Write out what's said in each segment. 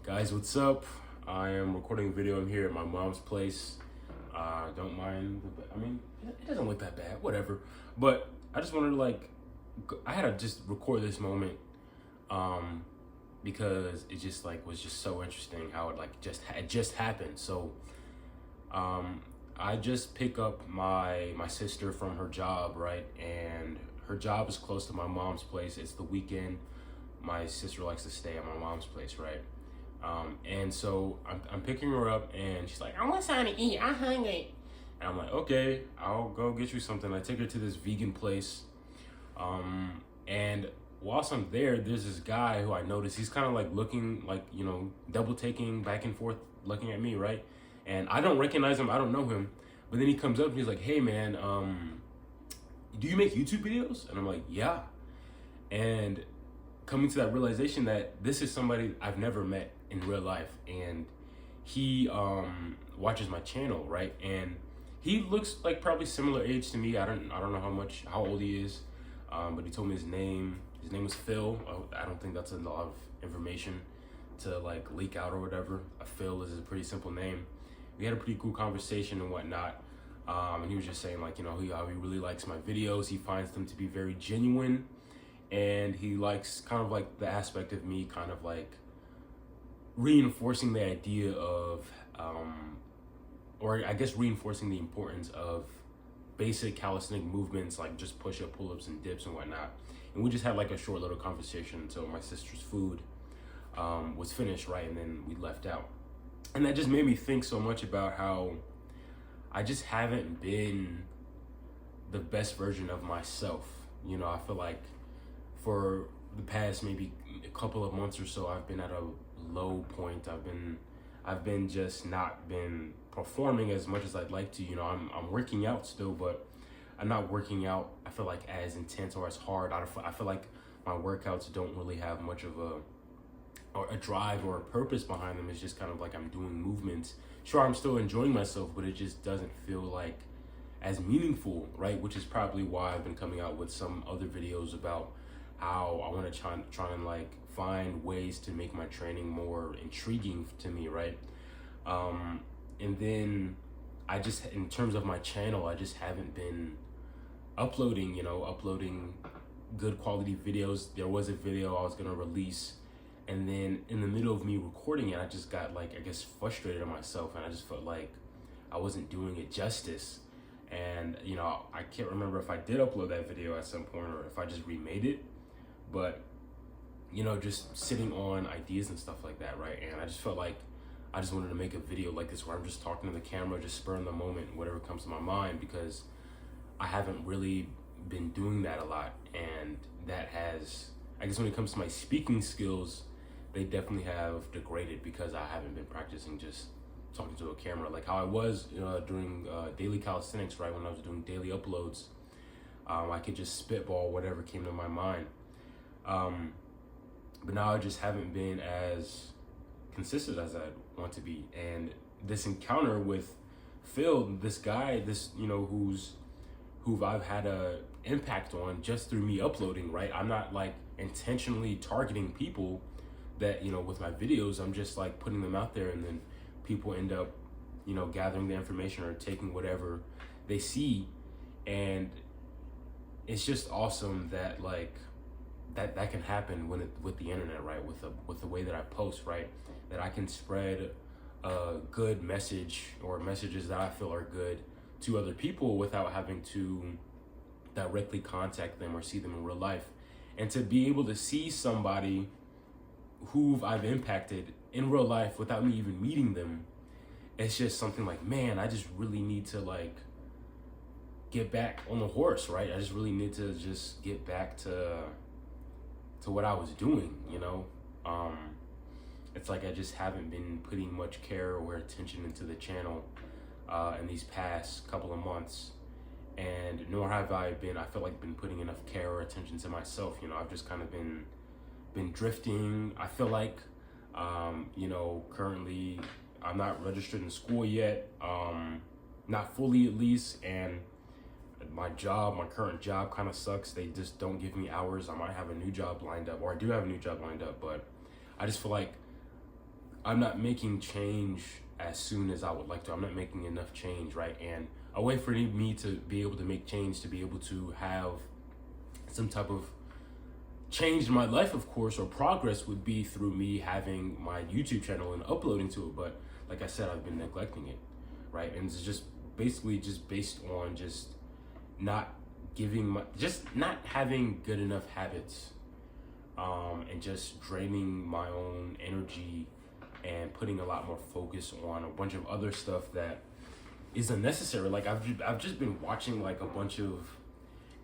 Guys, what's up? I am recording a video. I'm here at my mom's place. Don't mind. I mean, it doesn't look that bad. Whatever. But I just wanted to I had to just record this moment, because it just was just so interesting how it just happened. So, I just pick up my sister from her job, right? And her job is close to my mom's place. It's the weekend. My sister likes to stay at my mom's place, right? And so I'm picking her up, and she's like, "I want something to eat. I'm hungry." And I'm like, "Okay, I'll go get you something." I take her to this vegan place, and whilst I'm there, there's this guy who I notice. He's kind of looking double taking back and forth, looking at me, right? And I don't recognize him. I don't know him. But then he comes up and he's like, "Hey, man, do you make YouTube videos?" And I'm like, "Yeah." And coming to that realization that this is somebody I've never met in real life, and he watches my channel, right? And he looks like probably similar age to me. I don't know how old he is, but he told me his name. His name was Phil. I don't think that's a lot of information to leak out or whatever. Phil is a pretty simple name. We had a pretty cool conversation and whatnot. And he was just saying how he really likes my videos. He finds them to be very genuine, and he likes kind of the aspect of me kind of reinforcing the idea of or I guess reinforcing the importance of basic calisthenic movements, like just push-up, pull-ups, and dips and whatnot. And we just had a short little conversation until my sister's food was finished, right? And then we left out. And that just made me think so much about how I just haven't been the best version of myself. I feel like for the past maybe a couple of months or so, I've been at a low point. I've been just not been performing as much as I'd like to. I'm working out still, but I'm not working out, I feel like, as intense or as hard. I feel like my workouts don't really have much of a drive or a purpose behind them. It's just kind of I'm doing movements. Sure, I'm still enjoying myself, but it just doesn't feel as meaningful, right? Which is probably why I've been coming out with some other videos about how I want to try and find ways to make my training more intriguing to me, right? And then I just, in terms of my channel, I just haven't been uploading good quality videos. There was a video I was gonna release, and then in the middle of me recording it, I just got I guess frustrated at myself, and I just felt like I wasn't doing it justice. And I can't remember if I did upload that video at some point or if I just remade it, but just sitting on ideas and stuff like that, right? And I just felt like I just wanted to make a video like this where I'm just talking to the camera, just spurring the moment, whatever comes to my mind, because I haven't really been doing that a lot. And that has, I guess when it comes to my speaking skills, they definitely have degraded because I haven't been practicing just talking to a camera like how I was during daily calisthenics, right? When I was doing daily uploads, I could just spitball whatever came to my mind. But now I just haven't been as consistent as I want to be. And this encounter with Phil, this guy, who I've had a impact on just through me uploading, right? I'm not intentionally targeting people that, with my videos. I'm just putting them out there, and then people end up, gathering the information or taking whatever they see. And it's just awesome that that can happen with the internet, right? With the way that I post, right? That I can spread a good message or messages that I feel are good to other people without having to directly contact them or see them in real life. And to be able to see somebody who I've impacted in real life without me even meeting them, it's just something man, I just really need to get back on the horse, right? I just really need to just get back to what I was doing, It's I just haven't been putting much care or attention into the channel in these past couple of months, and nor have I feel been putting enough care or attention to myself. I've just kind of been drifting. I feel currently I'm not registered in school yet, not fully at least, and my current job kind of sucks. They just don't give me hours. I might have a new job lined up, or I do have a new job lined up, but I just feel I'm not making change as soon as I would like to. I'm not making enough change, right? And a way for me to be able to make change, to be able to have some type of change in my life, of course, or progress, would be through me having my YouTube channel and uploading to it. But like I said, I've been neglecting it, right? And it's just basically just based on just not not having good enough habits, and just draining my own energy and putting a lot more focus on a bunch of other stuff that is unnecessary. Like I've just been watching like a bunch of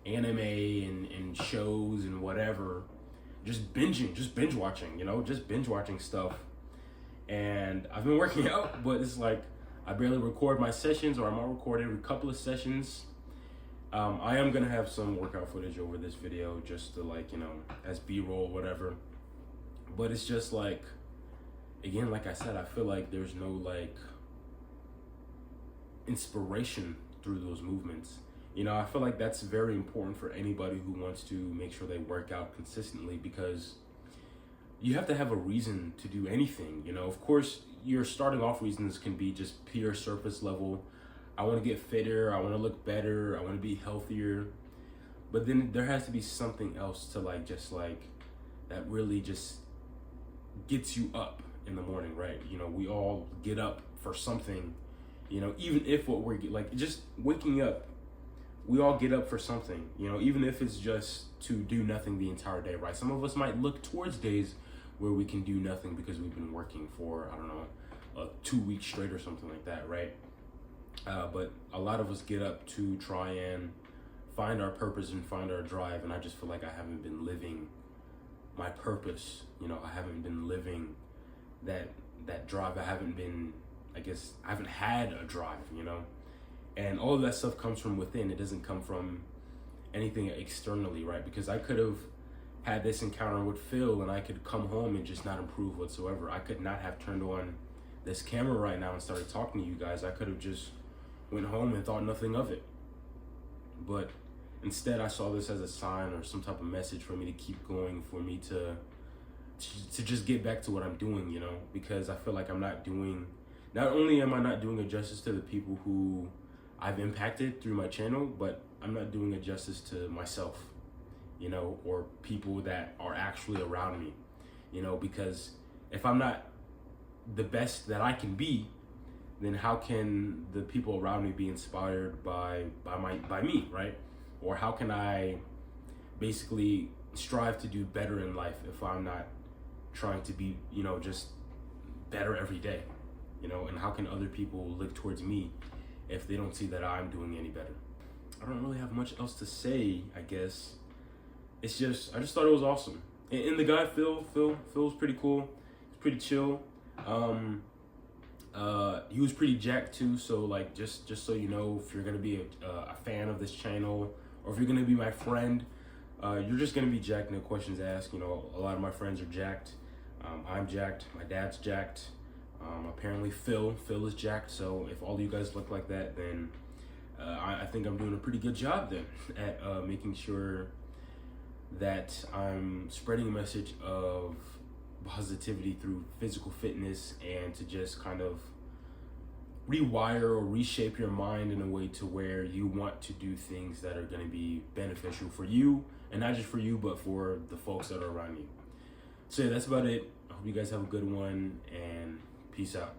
anime and shows and whatever, just binge watching, just binge watching stuff. And I've been working out, but it's like I barely record my sessions, or I'm gonna record every couple of sessions. I am gonna have some workout footage over this video just to as B-roll, whatever. But it's just like, again, like I said, I feel like there's no inspiration through those movements. I feel like that's very important for anybody who wants to make sure they work out consistently, because you have to have a reason to do anything. Of course, your starting off reasons can be just pure surface level. I want to get fitter, I want to look better, I want to be healthier. But then there has to be something else to that really just gets you up in the morning, right? We all get up for something, even if what we're just waking up, we all get up for something, even if it's just to do nothing the entire day, right? Some of us might look towards days where we can do nothing because we've been working for, 2 weeks straight or something like that, right? But a lot of us get up to try and find our purpose and find our drive, and I just feel like I haven't been living my purpose. I haven't been living that drive. I haven't had a drive, and all of that stuff comes from within. It doesn't come from anything externally, right? Because I could have had this encounter with Phil and I could come home and just not improve whatsoever. I could not have turned on this camera right now and started talking to you guys. I could have just went home and thought nothing of it. But instead, I saw this as a sign or some type of message for me to keep going, for me to just get back to what I'm doing, because I feel like not only am I not doing a justice to the people who I've impacted through my channel, but I'm not doing a justice to myself, or people that are actually around me, because if I'm not the best that I can be, then how can the people around me be inspired by me, right? Or how can I basically strive to do better in life if I'm not trying to be, just better every day, and how can other people look towards me if they don't see that I'm doing any better? I don't really have much else to say, I guess. It's just, I just thought it was awesome. And the guy, Phil's pretty cool. He's pretty chill. He was pretty jacked too, so just so you know, if you're gonna be a fan of this channel, or if you're gonna be my friend, you're just gonna be jacked, no questions asked. A lot of my friends are jacked. I'm jacked, my dad's jacked. Apparently Phil is jacked, so if all you guys look like that, then I think I'm doing a pretty good job then at making sure that I'm spreading a message of positivity through physical fitness, and to just kind of rewire or reshape your mind in a way to where you want to do things that are going to be beneficial for you, and not just for you, but for the folks that are around you. So yeah, that's about it. I hope you guys have a good one, and peace out.